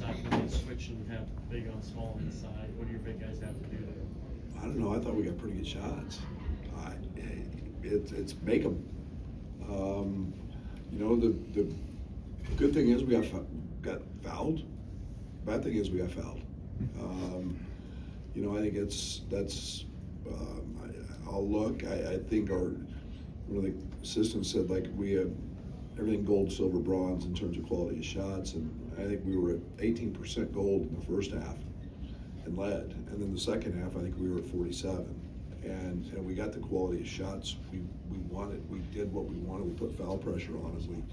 side, when they switch and have big on small inside? What do your big guys have to do there? I don't know. I thought we got pretty good shots. It's make them. You know, the good thing is we got fouled. Bad thing is we got fouled. You know, I think that's. I'll look. I think one of the assistants said like we have everything gold, silver, bronze in terms of quality of shots, and I think we were at 18% gold in the first half and led, and then the second half I think we were at 47, and we got the quality of shots we wanted. We did what we wanted. We put foul pressure on them.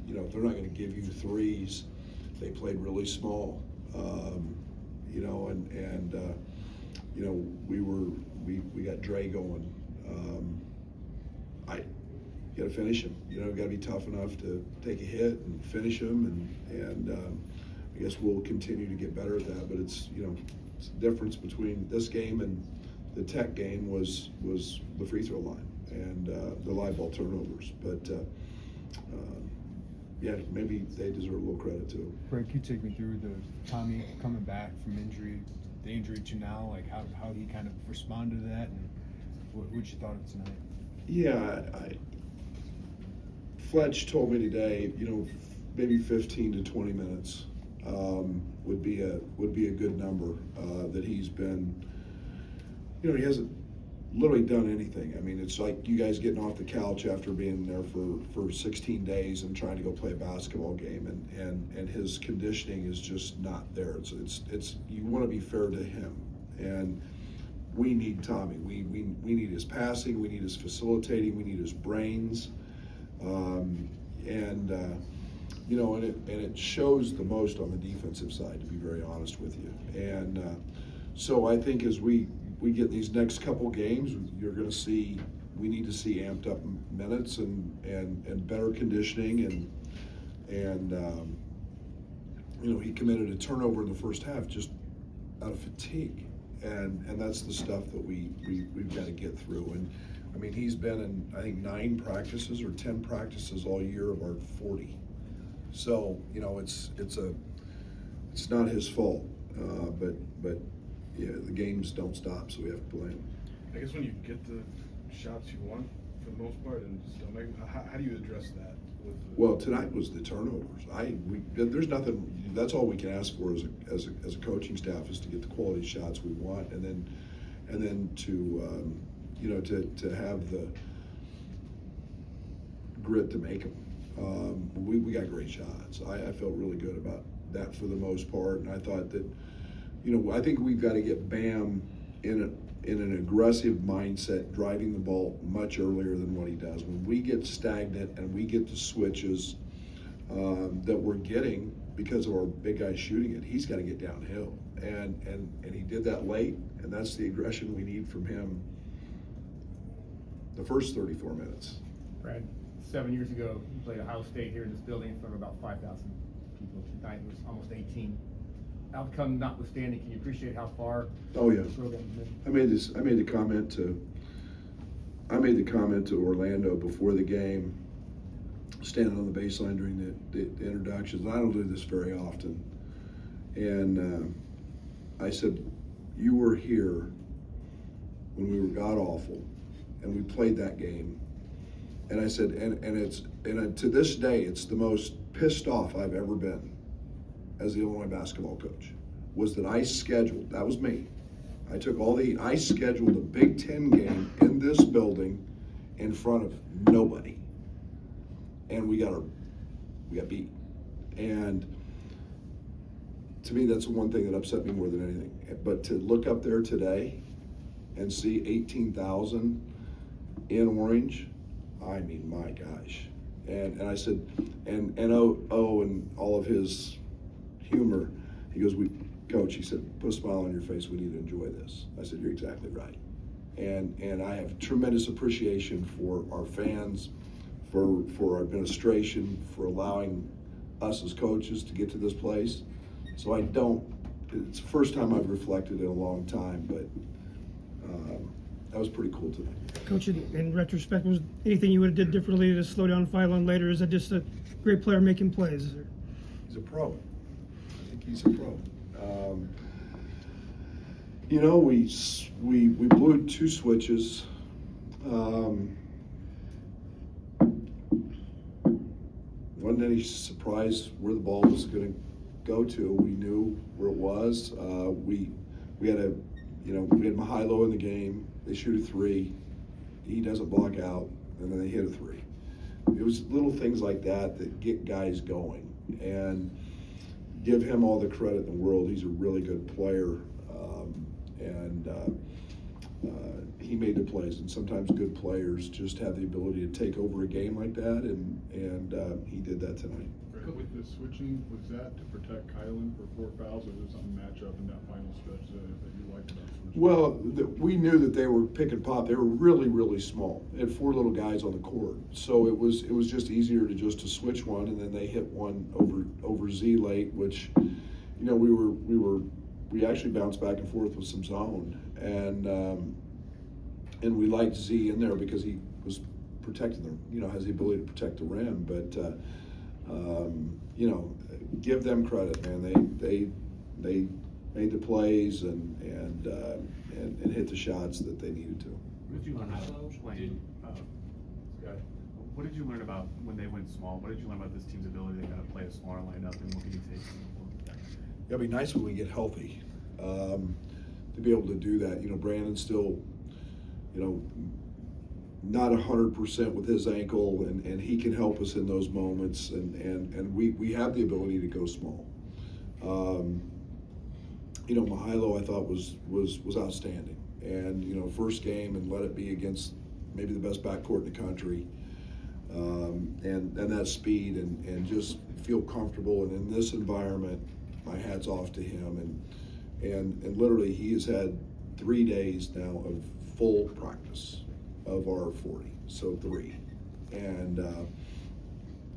You know, if they're not going to give you threes, they played really small. You know, and you know, we got Dre going. You got to finish him. You know, got to be tough enough to take a hit and finish him, and I guess we'll continue to get better at that. But it's, you know, it's the difference between this game and the Tech game was the free throw line and the live ball turnovers. But yeah, maybe they deserve a little credit too. Brett, can you take me through the Tommy coming back from injury, the injury to now, like how he kind of responded to that, and what you thought of tonight? Yeah, Fletch told me today, you know, maybe 15 to 20 minutes would be a good number. That he's been, you know, he hasn't literally done anything. I mean, it's like you guys getting off the couch after being there for 16 days and trying to go play a basketball game, and his conditioning is just not there. It's you want to be fair to him, and we need Tommy. We need his passing, we need his facilitating, we need his brains, you know, and it shows the most on the defensive side, to be very honest with you. And so I think as we get these next couple games, you're going to see, we need to see amped up minutes and better conditioning, and you know, he committed a turnover in the first half just out of fatigue, and that's the stuff that we've got to get through. And I mean, he's been in, I think, 9 practices or 10 practices all year of our 40. So, you know, it's not his fault, but yeah, the games don't stop, so we have to play them. I guess when you get the shots you want for the most part and just don't make them, how do you address that? Well, tonight was the turnovers. There's nothing. That's all we can ask for as a coaching staff, is to get the quality shots we want, and then to you know, to have the grit to make them. We got great shots. I felt really good about that for the most part, and I thought that, you know, I think we've got to get Bam in an aggressive mindset, driving the ball much earlier than what he does. When we get stagnant and we get the switches that we're getting because of our big guys shooting it, he's got to get downhill, and he did that late, and that's the aggression we need from him the first 34 minutes. Brad, 7 years ago, you played Ohio State here in this building in front of about 5,000 people. Tonight it was almost 18. Outcome notwithstanding, can you appreciate how far Oh yeah. the program's been? I made the comment to Orlando before the game, standing on the baseline during the introductions. I don't do this very often, and I said, "You were here when we were god awful, and we played that game." And I said, and to this day, it's the most pissed off I've ever been as the Illinois basketball coach, was that I scheduled, that was me, I took all the heat, I scheduled a Big Ten game in this building in front of nobody, and we got beat. And to me, that's the one thing that upset me more than anything. But to look up there today and see 18,000 in orange, I mean, my gosh. And I said, and all of his humor, he goes, Coach, he said, put a smile on your face, we need to enjoy this. I said, you're exactly right. And I have tremendous appreciation for our fans, for our administration, for allowing us as coaches to get to this place. So it's the first time I've reflected in a long time, but that was pretty cool today. Coach, in retrospect, was anything you would have did differently to slow down 5 on later? Is that just a great player making plays? He's a pro. he's a pro. You know, we blew 2 switches. Wasn't any surprise where the ball was going to go to. We knew where it was. We had we had Mihailo in the game. They shoot a 3. He doesn't block out, and then they hit a 3. It was little things like that that get guys going, and give him all the credit in the world. He's a really good player, and he made the plays. And sometimes good players just have the ability to take over a game like that, and he did that tonight. With the switching, was that to protect Kylan for 4 fouls, or was it some matchup in that final stretch that you liked about switching? Well, we knew that they were pick and pop. They were really, really small. They had 4 little guys on the court, so it was just easier to switch one, and then they hit one over Z late, which, you know, we actually bounced back and forth with some zone, and we liked Z in there because he was protecting them. You know, has the ability to protect the rim, but. You know, give them credit, man. They made the plays and hit the shots that they needed to. What did you learn what did you learn about when they went small? What did you learn about this team's ability to kind of play a smaller lineup, and what can you take from them? It'd be nice when we get healthy to be able to do that. You know, Brandon's still, you know, not 100% with his ankle, and he can help us in those moments, and we have the ability to go small. You know, Mihailo I thought was outstanding, and you know, first game and let it be against maybe the best backcourt in the country, and that speed and just feel comfortable. And in this environment, my hat's off to him, and literally he has had 3 days now of full practice of our 40, so 3, and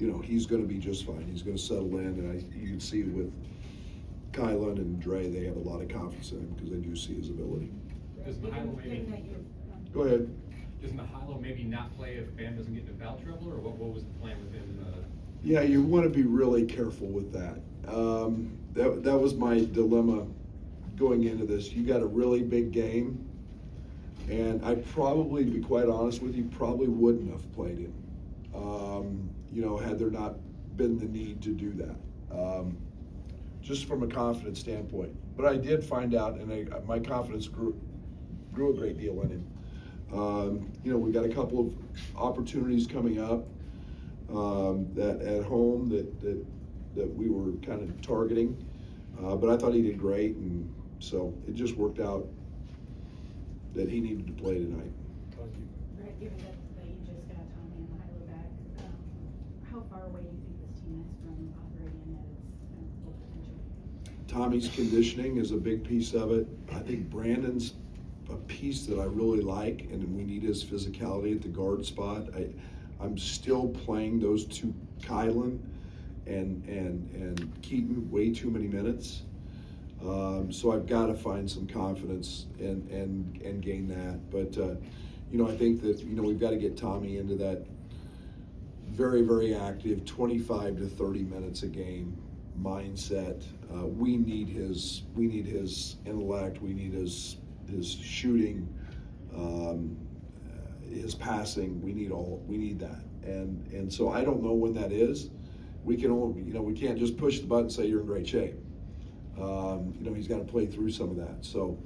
you know, he's going to be just fine. He's going to settle in, and you can see with Kylan and Dre, they have a lot of confidence in him because they do see his ability. Does Mihailo maybe? Go ahead. Does Mihailo maybe not play if Bam doesn't get into foul trouble, or what was the plan with him? Yeah, you want to be really careful with that. That was my dilemma going into this. You got a really big game. And I probably, to be quite honest with you, probably wouldn't have played him, you know, had there not been the need to do that, just from a confidence standpoint. But I did find out, and my confidence grew a great deal in him. You know, we got a couple of opportunities coming up that at home that we were kind of targeting, but I thought he did great, and so it just worked out that he needed to play tonight. Brett, given that you just got Tommy and Mihailo back, how far away do you think this team is from operating at its full potential? Tommy's conditioning is a big piece of it. I think Brandon's a piece that I really like, and we need his physicality at the guard spot. I'm still playing those 2, Kylan and Keaton, way too many minutes. So I've got to find some confidence and gain that. But you know, I think that, you know, we've got to get Tommy into that very, very active 25 to 30 minutes a game mindset. We need his intellect. We need his shooting, his passing. We need that. And so I don't know when that is. We can only, you know, we can't just push the button and say you're in great shape. You know, he's got to play through some of that. So,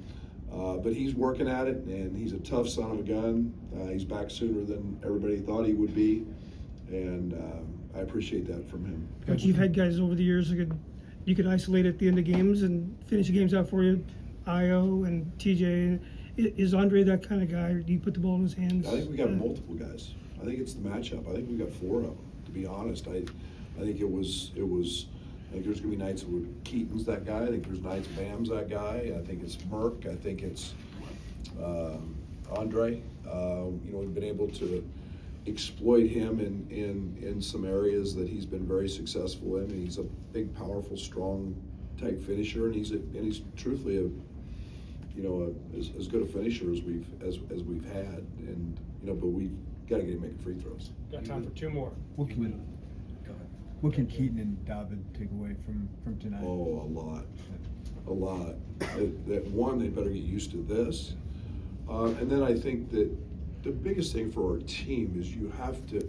but he's working at it, and he's a tough son of a gun. He's back sooner than everybody thought he would be, and I appreciate that from him. But you've had guys over the years that you could isolate at the end of games and finish the games out for you. Io and TJ. Is Andre that kind of guy? Or do you put the ball in his hands? I think we got multiple guys. I think it's the matchup. I think we got 4 of them. To be honest, I think it was. I think there's going to be nights where Keaton's that guy. I think there's nights Bam's that guy. I think it's Merck. I think it's Andre. You know, we've been able to exploit him in some areas that he's been very successful in. And he's a big, powerful, strong type finisher, and he's truthfully as good a finisher as we've had. And you know, but we've got to get him making free throws. Got time for 2 more. What can you, What can Keaton and David take away from tonight? Oh, a lot. That one, they better get used to this. And then I think that the biggest thing for our team is that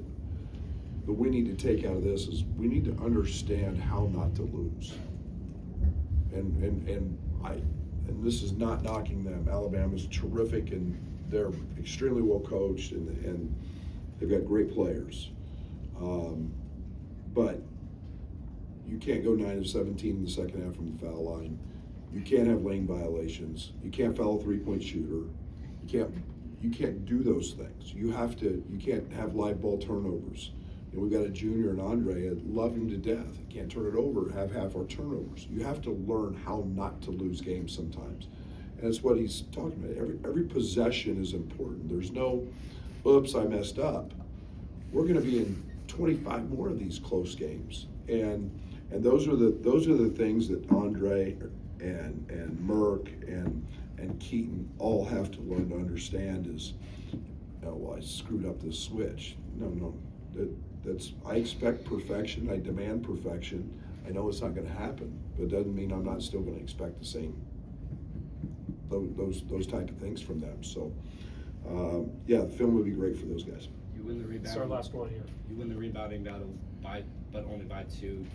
we need to take out of this is we need to understand how not to lose. And this is not knocking them. Alabama's terrific and they're extremely well coached and they've got great players. But you can't go 9 of 17 in the second half from the foul line. You can't have lane violations. You can't foul a three-point shooter. You can't do those things. You can't have live ball turnovers. And we've got a junior and Andre, I love him to death. He can't turn it over, have half our turnovers. You have to learn how not to lose games sometimes. And that's what he's talking about. Every possession is important. There's no, oops, I messed up. We're gonna be in 25 more of these close games. And those are the things that Andre and Merck and Keaton all have to learn to understand is, oh, well, I screwed up this switch. No, I expect perfection, I demand perfection. I know it's not gonna happen, but it doesn't mean I'm not still gonna expect the same, those type of things from them. So, yeah, the film would be great for those guys. You win the rebounding. It's our last one here. You win the rebounding battle but only by 2.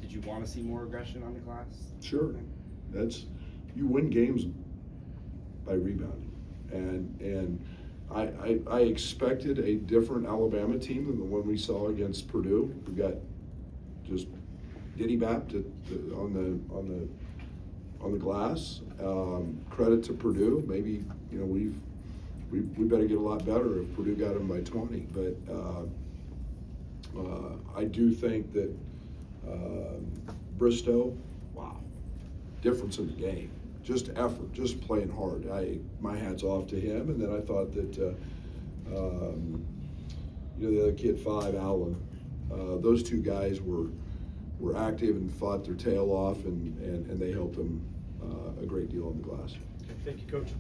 Did you want to see more aggression on the glass? Sure, you win games by rebounding, and I expected a different Alabama team than the one we saw against Purdue. We got just diddy-bapped on the glass. Credit to Purdue. Maybe we better get a lot better if Purdue got them by 20. But I do think that Bristow, wow, difference in the game. Just effort, just playing hard. My hat's off to him. And then I thought that the other kid, 5, Allen, those two guys were active and fought their tail off, and they helped them a great deal on the glass. Thank you, Coach.